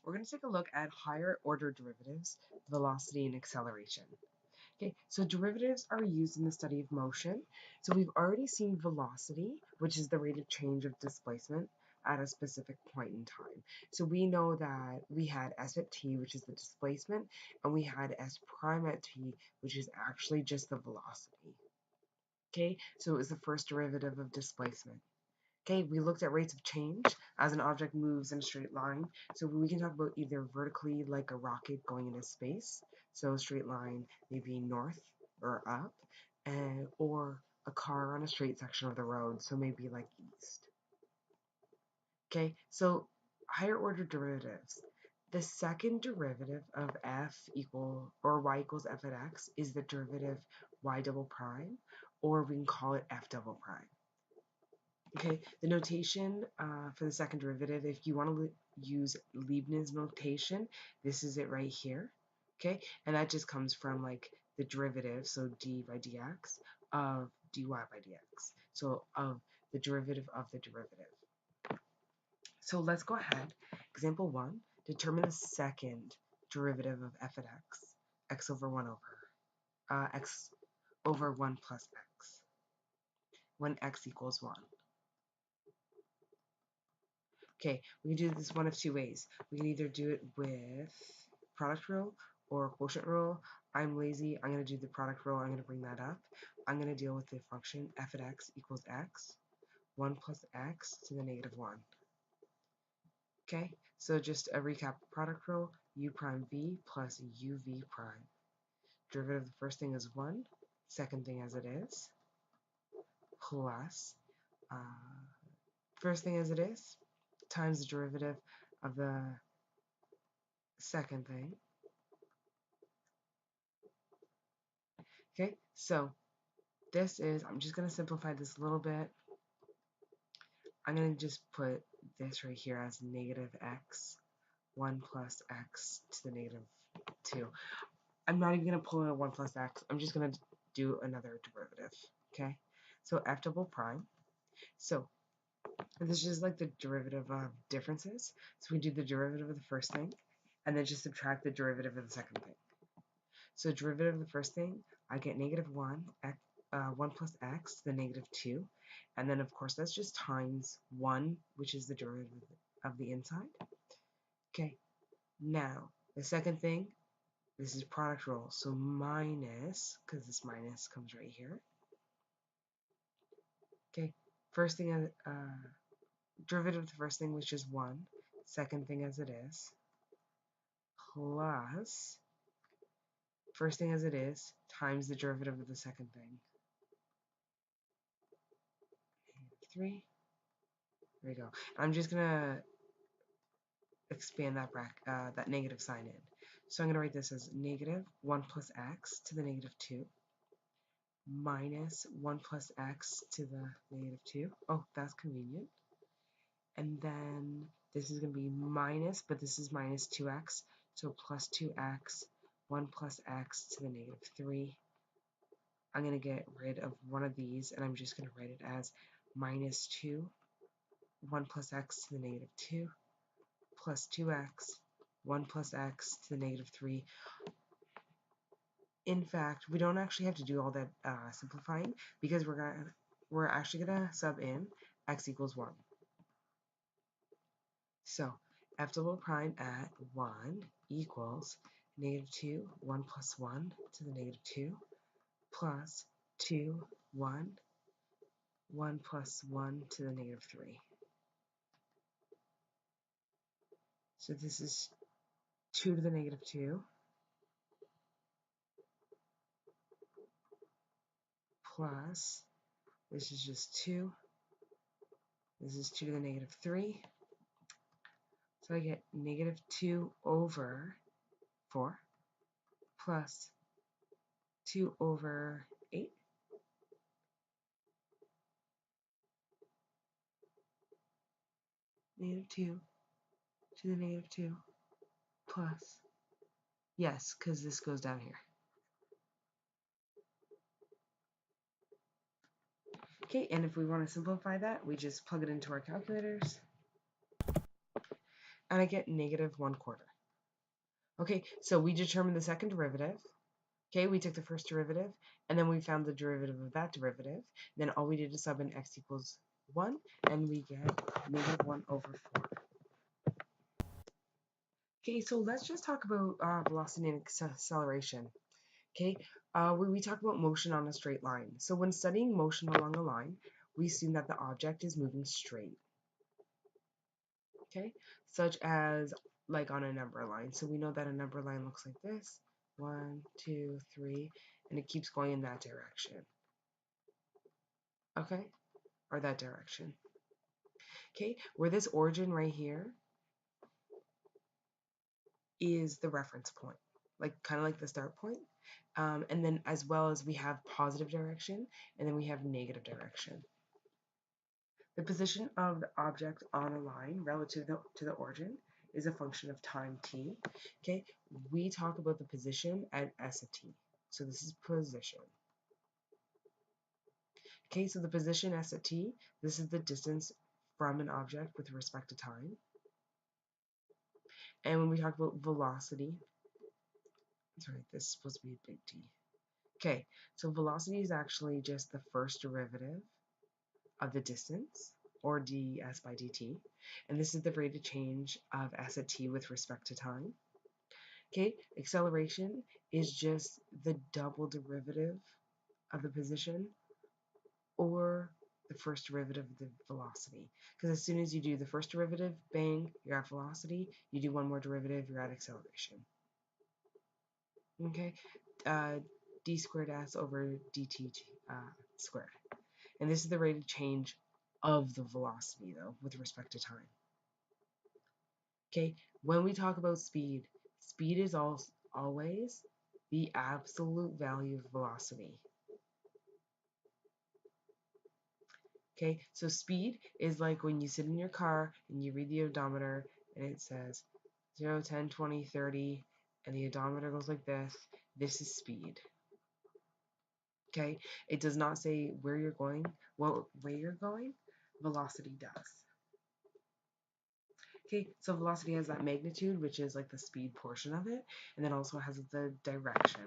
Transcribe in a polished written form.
we're going to take a look at higher order derivatives, velocity and acceleration. Okay, so derivatives are used in the study of motion. So we've already seen velocity, which is the rate of change of displacement at a specific point in time. So we know that we had s at t, which is the displacement, and we had s prime at t, which is actually just the velocity. Okay, so it was the first derivative of displacement. Okay, we looked at rates of change as an object moves in a straight line. So we can talk about either vertically, like a rocket going into space, so a straight line maybe north or up, or a car on a straight section of the road, so maybe like east. Okay, so higher order derivatives. The second derivative of f equal or y equals f at x is the derivative y double prime, or we can call it f double prime. Okay, the notation for the second derivative, if you want to use Leibniz notation, this is it right here. Okay, and that just comes from like the derivative, so d by dx of dy by dx, so of the derivative of the derivative. So let's go ahead. Example 1, determine the second derivative of f at x over 1 over x over 1 plus x, when x equals 1. Okay, we can do this one of two ways. We can either do it with product rule or quotient rule. I'm lazy. I'm going to do the product rule. I'm going to bring that up. I'm going to deal with the function f at x equals x, 1 plus x to the negative 1. Okay, so just a recap product rule, u prime v plus uv prime. Derivative of the first thing is 1, second thing as it is, plus first thing as it is, times the derivative of the second thing. Okay, so this is, I'm just going to simplify this a little bit. I'm going to just put this right here as negative x, 1 plus x to the negative 2. I'm not even going to pull in a 1 plus x. I'm just going to do another derivative. Okay, so f double prime. So this is like the derivative of differences. So we do the derivative of the first thing, and then just subtract the derivative of the second thing. So derivative of the first thing, I get negative 1, 1 plus x to the negative 2. And then, of course, that's just times 1, which is the derivative of the inside. Okay, now, the second thing, this is product rule. So minus, because this minus comes right here. Okay, first thing, derivative of the first thing, which is 1. Second thing as it is, plus first thing as it is, times the derivative of the second thing. 3. There we go. I'm just going to expand that that negative sign in. So I'm going to write this as negative 1 plus x to the negative 2 minus 1 plus x to the negative 2. Oh, that's convenient. And then this is going to be minus, but this is minus 2x. So plus 2x, 1 plus x to the negative 3. I'm going to get rid of one of these, and I'm just going to write it as minus 2, 1 plus x to the negative 2, plus 2x, 1 plus x to the negative 3. In fact, we don't actually have to do all that simplifying, because we're actually going to sub in x equals 1. So f double prime at 1 equals negative 2, 1 plus 1 to the negative 2, plus 2, 1, 1 plus 1 to the negative 3. So this is 2 to the negative 2 plus, this is just 2. This is 2 to the negative 3. So I get negative 2 over 4 plus 2 over 8. Negative 2 to the negative 2 plus, yes, because this goes down here. Okay, and if we want to simplify that, we just plug it into our calculators. and I get -1/4. Okay, so we determined the second derivative. Okay, we took the first derivative, and then we found the derivative of that derivative. Then all we did is sub in x equals 1, and we get -1/4. Okay, so let's just talk about velocity and acceleration. Okay, where we talk about motion on a straight line. So when studying motion along a line, we assume that the object is moving straight. Okay, such as like on a number line. So we know that a number line looks like this: 1, 2, 3, and it keeps going in that direction. Okay, or that direction. Okay, where this origin right here is the reference point, like kind of like the start point. And then as well as we have positive direction, and then we have negative direction. The position of the object on a line relative to the origin is a function of time t. Okay, we talk about the position at s of t. So this is position. Okay, so the position s of t, this is the distance from an object with respect to time. And when we talk about velocity, sorry, this is supposed to be a big T. Okay, so velocity is actually just the first derivative of the distance, or ds by dt, and this is the rate of change of s at t with respect to time. Okay, acceleration is just the double derivative of the position, or the first derivative of the velocity. Because as soon as you do the first derivative, bang, you're at velocity. You do one more derivative, you're at acceleration. Okay, d squared s over dt squared. And this is the rate of change of the velocity, though, with respect to time. Okay, when we talk about speed, speed is always the absolute value of velocity. Okay, so speed is like when you sit in your car and you read the odometer and it says 0, 10, 20, 30, and the odometer goes like this. This is speed. Okay, it does not say where you're going, what way you're going. Velocity does. Okay, so velocity has that magnitude, which is like the speed portion of it, and then also has the direction.